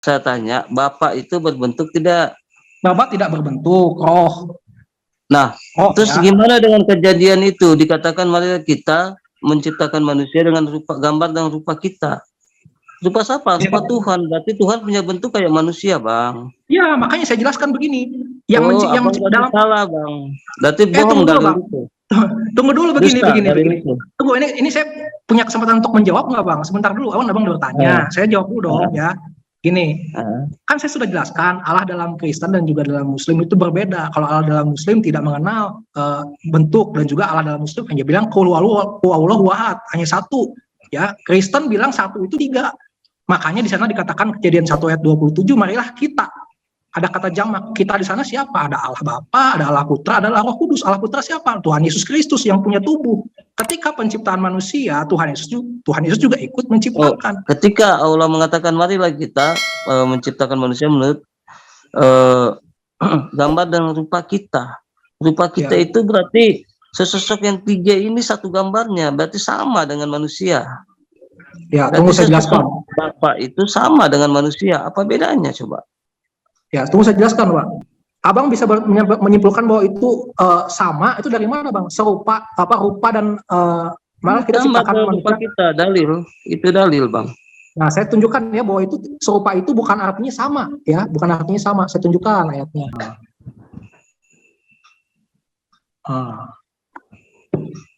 Saya tanya, Bapak itu berbentuk tidak? Bapak tidak berbentuk, roh. Nah, terus ya. gimana dengan kejadian itu? Dikatakan marilah kita menciptakan manusia dengan rupa gambar dan rupa kita. Rupa siapa? Rupa Tuhan. Berarti Tuhan punya bentuk kayak manusia, Bang. Ya, makanya saya jelaskan begini. Abang berarti salah, Bang. Berarti bohong dalil itu. Tunggu dulu begini. Tunggu, ini saya punya kesempatan untuk menjawab nggak, Bang? Sebentar dulu, abang bertanya. Saya jawab dulu dong, ya. Gini, kan saya sudah jelaskan Allah dalam Kristen dan juga dalam Muslim itu berbeda. Kalau Allah dalam Muslim tidak mengenal bentuk, dan juga Allah dalam Muslim hanya bilang qul huwallahu ahad, hanya satu. Ya, Kristen bilang satu itu tiga. Makanya di sana dikatakan Kejadian 1 ayat 27, marilah kita. Ada kata jamak, kita di sana siapa? Ada Allah Bapa, ada Allah Putra, ada Allah Roh Kudus. Allah Putra siapa? Tuhan Yesus Kristus yang punya tubuh. Ketika penciptaan manusia, Tuhan Yesus juga ikut menciptakan. Ketika Allah mengatakan marilah kita menciptakan manusia menurut gambar dan rupa kita. Rupa kita itu berarti sesosok yang tiga ini satu gambarnya, berarti sama dengan manusia. Ya, tunggu saya jelaskan. Bapak itu sama dengan manusia, apa bedanya coba? Ya, tunggu saya jelaskan, Pak. Abang bisa menyimpulkan bahwa itu sama, itu dari mana, Bang? Serupa, rupa dan malah kita ciptakan manusia. Kita dalil, itu dalil, Bang. Nah, saya tunjukkan ya bahwa itu serupa itu bukan artinya sama, ya, bukan artinya sama. Saya tunjukkan ayatnya.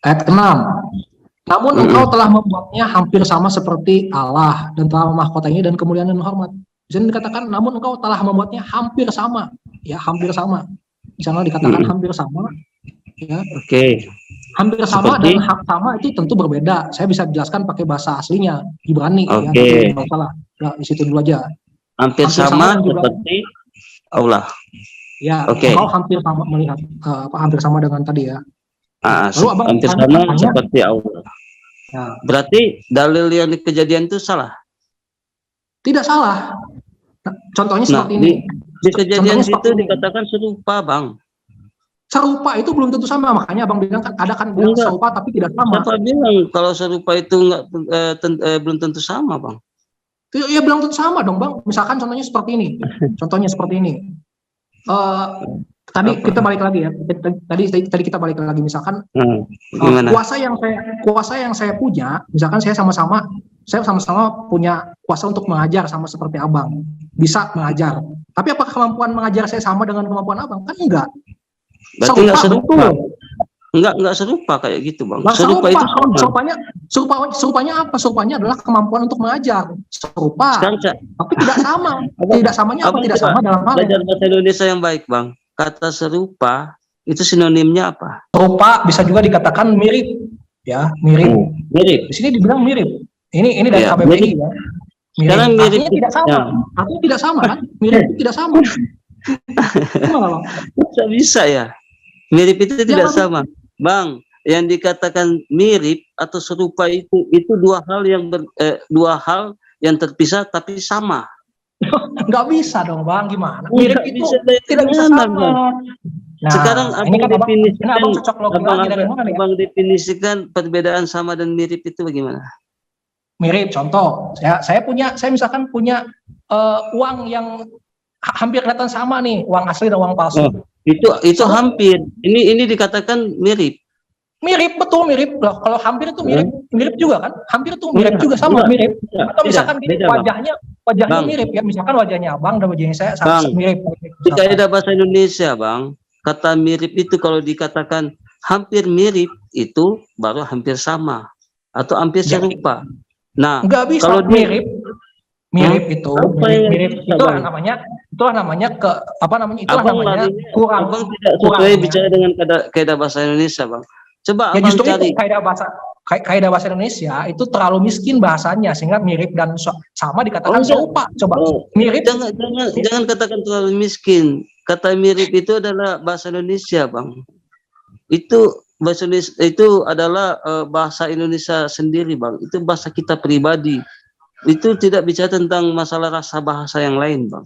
Ayat 6. Namun engkau telah membuatnya hampir sama seperti Allah dan telah memahkotainya dan kemuliaan dan hormat. Di sini dikatakan, namun engkau telah membuatnya hampir sama, ya, hampir sama. Di sana dikatakan hampir sama, ya. Oke. Hampir sama dan hak sama itu tentu berbeda. Saya bisa jelaskan pakai bahasa aslinya, Ibrani. Oke. Ya, salah. Ya, di situ dulu aja. Hampir sama seperti Allah. Ya, engkau hampir sama melihat hampir sama dengan tadi, ya. Lalu abang hampir sama seperti Allah. Ya. Berarti dalil yang di Kejadian itu salah? Tidak salah. Contohnya seperti ini. Di Kejadian itu dikatakan serupa, Bang. Serupa itu belum tentu sama, makanya abang bilang kan ada kan bilang serupa tapi tidak sama. Siapa bilang kalau serupa itu belum tentu sama, Bang? Ya belum tentu sama dong, Bang. Misalkan contohnya seperti ini. Tadi kita balik lagi ya. Tadi kita balik lagi, misalkan kuasa yang saya punya, misalkan saya sama-sama punya kuasa untuk mengajar sama seperti abang, bisa mengajar. Tapi apakah kemampuan mengajar saya sama dengan kemampuan abang? Kan enggak. Berarti enggak serupa. Enggak serupa kayak gitu, Bang. Serupa itu serupanya apa? Serupanya adalah kemampuan untuk mengajar. Serupa. Tapi tidak sama. Tidak samanya apa? Tidak sama dalam hal. Belajar bahasa Indonesia yang baik, Bang. Kata serupa itu sinonimnya apa? Serupa bisa juga dikatakan mirip, ya, mirip. Mirip. Di sini dibilang mirip. Ini dari KBBI, ya. Sekarang mirip tidak sama. Artinya tidak sama, kan? Mirip itu tidak sama. Gimana, Bang? Bisa ya. Mirip itu tidak sama, Bang. Yang dikatakan mirip atau serupa itu dua hal yang terpisah tapi sama. Nggak bisa dong, Bang, gimana? Mirip itu tidak bisa sama. Nah, sekarang abang definisikan perbedaan sama dan mirip itu bagaimana? Mirip, contoh, saya misalkan punya uang yang hampir kelihatan sama nih, uang asli dan uang palsu. Itu hampir. Ini dikatakan mirip. Mirip, betul mirip. Loh, kalau hampir itu mirip juga kan? Hampir itu mirip juga sama, mirip. Atau misalkan gini, wajahnya mirip ya. Misalkan wajahnya abang dan wajahnya saya mirip. Di kaidah bahasa Indonesia, Bang, kata mirip itu kalau dikatakan hampir mirip itu baru hampir sama atau hampir serupa. Nah, nggak bisa kalau mirip itu itulah namanya kurang. Abang tidak sesuai bicara dengan kaidah bahasa Indonesia, Bang. Coba ya, justru itu kaidah bahasa Indonesia itu terlalu miskin bahasanya sehingga mirip dan sama dikatakan serupa. Coba mirip. Jangan katakan terlalu miskin. Kata mirip itu adalah bahasa Indonesia, Bang. Itu bahasa Indonesia itu adalah bahasa Indonesia sendiri, Bang. Itu bahasa kita pribadi. Itu tidak bicara tentang masalah rasa bahasa yang lain, Bang.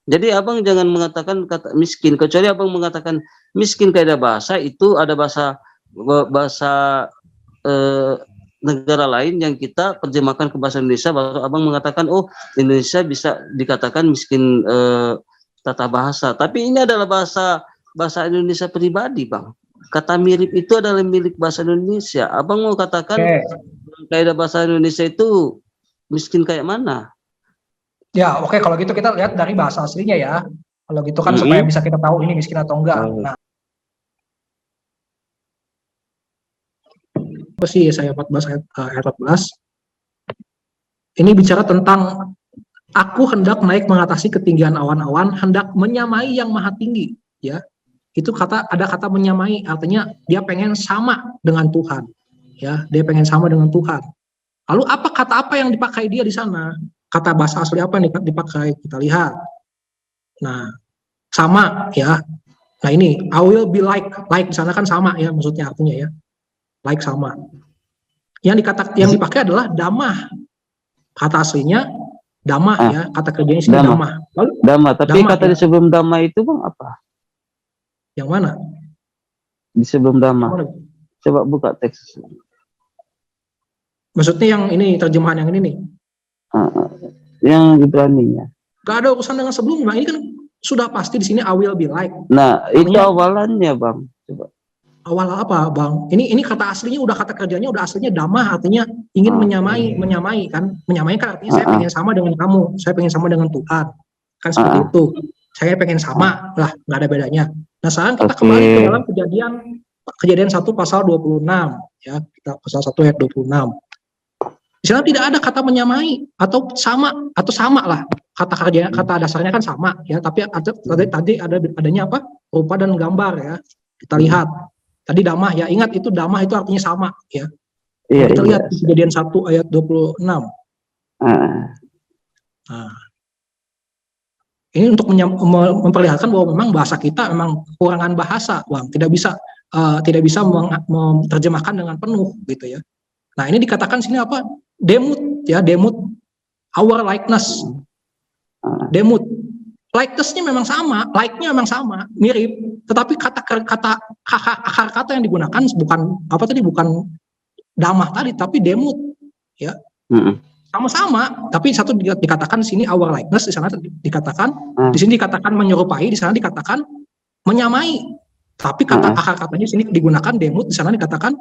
Jadi abang jangan mengatakan kata miskin, kecuali abang mengatakan miskin kaidah bahasa itu ada bahasa negara lain yang kita terjemahkan ke bahasa Indonesia, baru abang mengatakan oh Indonesia bisa dikatakan miskin tata bahasa. Tapi ini adalah bahasa Indonesia pribadi, Bang. Kata mirip itu adalah milik bahasa Indonesia. Abang mau katakan kaidah bahasa Indonesia itu miskin kayak mana? Ya, oke, kalau gitu kita lihat dari bahasa aslinya ya. Kalau gitu kan supaya bisa kita tahu ini miskin atau enggak. Nah, sih Yesaya 14 ayat 14. Ini bicara tentang aku hendak naik mengatasi ketinggian awan-awan, hendak menyamai yang maha tinggi, ya. Itu ada kata menyamai, artinya dia pengen sama dengan Tuhan, ya. Dia pengen sama dengan Tuhan. Lalu kata apa yang dipakai dia di sana? Kata bahasa asli apa yang dipakai? Kita lihat. Nah, sama, ya. Nah ini, I will be like di sana kan sama ya, maksudnya artinya ya. Like sama. Yang dipakai adalah damah. Kata aslinya damah ya, kata kerjanya sini damah. Lalu, damah, tapi damah, kata ya. Di sebelum damah itu Bang apa? Yang mana? Di sebelum damah. Coba buka teks. Maksudnya yang ini, terjemahan yang ini nih. Yang Ibrani-nya. Gak ada urusan dengan sebelumnya. Ini kan sudah pasti di sini I will be like. Nah, itu awalannya Bang. Coba. Awal apa Bang? Ini kata aslinya udah, kata kerjanya udah aslinya damah, artinya ingin menyamai kan. Menyamai kan artinya saya pengen sama dengan kamu, saya pengen sama dengan Tuhan. Kan seperti itu. Saya pengen sama lah, nggak ada bedanya. Nah, sekarang kita kembali ke dalam kejadian 1 pasal 26 ya. Kita pasal 1 ayat 26. Di sana tidak ada kata menyamai atau sama lah. Kata dasarnya kan sama ya, tapi tadi adanya apa? Rupa dan gambar ya. Kita lihat. Tadi damah ya, ingat itu damah itu artinya sama ya. Iya, kita lihat di kejadian 1 ayat 26. Nah, ini untuk memperlihatkan bahwa memang bahasa kita memang kekurangan bahasa, Bang. Tidak bisa menerjemahkan dengan penuh gitu ya. Nah, ini dikatakan sini apa? Demut ya, demut, our likeness. Demut. Likeness-nya memang sama, like-nya memang sama, mirip, tetapi akar kata yang digunakan bukan damah tadi, tapi demut, ya. Sama-sama, tapi satu dikatakan di sini our likeness, di sana dikatakan, di sini dikatakan menyerupai, di sana dikatakan menyamai, tapi akar katanya di sini digunakan demut, di sana dikatakan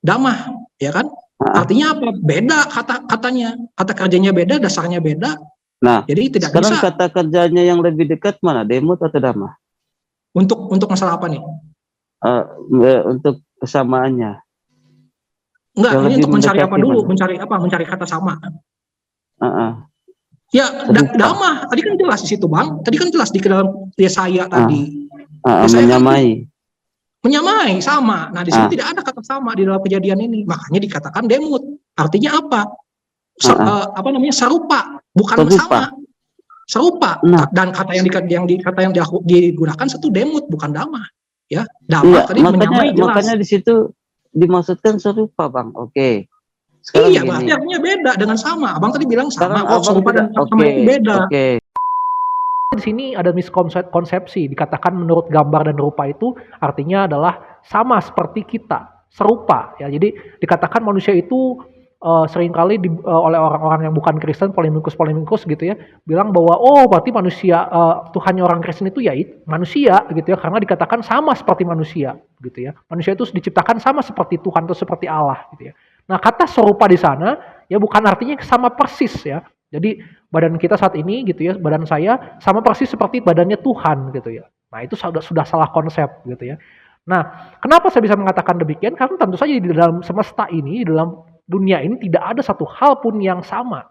damah, ya kan? Artinya apa? Beda katanya, kata kerjanya beda, dasarnya beda. Nah, jadi tidak sekarang bisa. Kata kerjanya yang lebih dekat mana, demut atau damah? Untuk masalah apa nih? Untuk kesamaannya. Enggak, ini untuk mencari apa dulu? Mencari kata sama. Ya, damah. Tadi kan jelas di situ, Bang. Tadi kan jelas di dalam Yesaya tadi. Menyamai. Menyamai, sama. Nah, di sini tidak ada kata sama di dalam kejadian ini. Makanya dikatakan demut. Artinya apa? Serupa, bukan sama. Serupa. Nah. Dan kata yang digunakan satu demut, bukan damah. Ya, damah tadi menyamai jelas. Makanya di situ dimaksudkan serupa, Bang. Oke. Iya, berarti artinya beda dengan sama. Abang tadi bilang sama, serupa dan sama itu beda. Oke. Di sini ada miskonsepsi, dikatakan menurut gambar dan rupa itu artinya adalah sama seperti kita, serupa ya. Jadi dikatakan manusia itu seringkali oleh orang-orang yang bukan Kristen, polemikus gitu ya, bilang bahwa berarti manusia, Tuhannya orang Kristen itu ya manusia gitu ya, karena dikatakan sama seperti manusia gitu ya. Manusia itu diciptakan sama seperti Tuhan atau seperti Allah gitu ya. Nah, kata serupa di sana ya bukan artinya sama persis ya. Jadi badan kita saat ini gitu ya, badan saya sama persis seperti badannya Tuhan gitu ya. Nah, itu sudah salah konsep gitu ya. Nah, kenapa saya bisa mengatakan demikian? Karena tentu saja di dalam semesta ini, di dalam dunia ini tidak ada satu hal pun yang sama.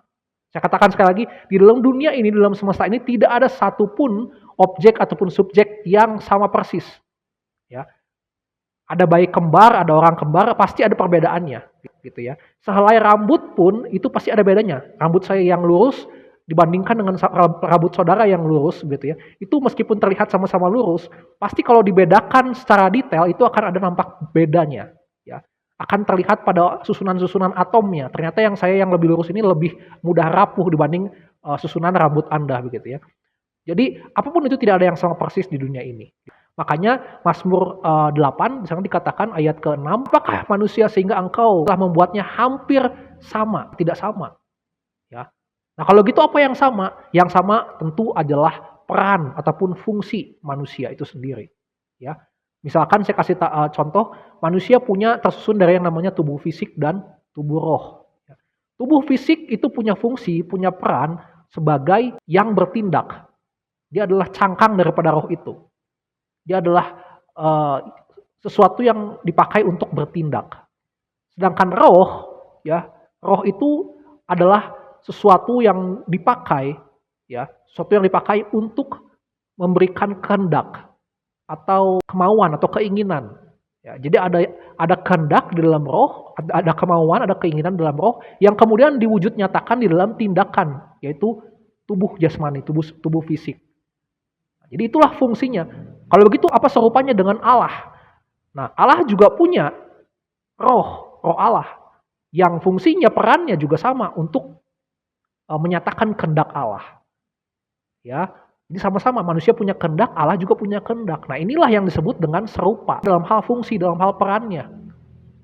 Saya katakan sekali lagi, di dalam dunia ini, di dalam semesta ini tidak ada satupun objek ataupun subjek yang sama persis. Ya, ada bayi kembar, ada orang kembar, pasti ada perbedaannya, gitu ya. Sehelai rambut pun itu pasti ada bedanya. Rambut saya yang lurus dibandingkan dengan rambut saudara yang lurus, gitu ya. Itu meskipun terlihat sama-sama lurus, pasti kalau dibedakan secara detail itu akan ada nampak bedanya. Akan terlihat pada susunan-susunan atomnya. Ternyata yang saya yang lebih lurus ini lebih mudah rapuh dibanding susunan rambut Anda begitu ya. Jadi apapun itu tidak ada yang sama persis di dunia ini. Makanya Mazmur 8 di sana dikatakan ayat ke-6, apakah manusia sehingga engkau telah membuatnya hampir sama, tidak sama. Ya. Nah kalau gitu apa yang sama? Yang sama tentu adalah peran ataupun fungsi manusia itu sendiri. Ya. Misalkan saya kasih contoh, manusia punya tersusun dari yang namanya tubuh fisik dan tubuh roh. Ya. Tubuh fisik itu punya fungsi, punya peran sebagai yang bertindak. Dia adalah cangkang daripada roh itu. Dia adalah sesuatu yang dipakai untuk bertindak. Sedangkan roh, ya, roh itu adalah sesuatu yang dipakai, ya, sesuatu yang dipakai untuk memberikan kehendak atau kemauan atau keinginan. Ya, jadi ada kehendak di dalam roh, ada kemauan, ada keinginan dalam roh yang kemudian diwujud nyatakan di dalam tindakan, yaitu tubuh jasmani, tubuh fisik. Jadi itulah fungsinya. Kalau begitu apa serupanya dengan Allah? Nah, Allah juga punya roh Allah yang fungsinya, perannya juga sama untuk menyatakan kehendak Allah. Ya, jadi sama-sama manusia punya kehendak, Allah juga punya kehendak. Nah, inilah yang disebut dengan serupa dalam hal fungsi, dalam hal perannya.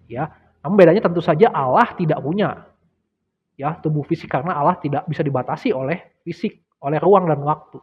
Ya, namun bedanya tentu saja Allah tidak punya ya tubuh fisik karena Allah tidak bisa dibatasi oleh fisik, oleh ruang dan waktu.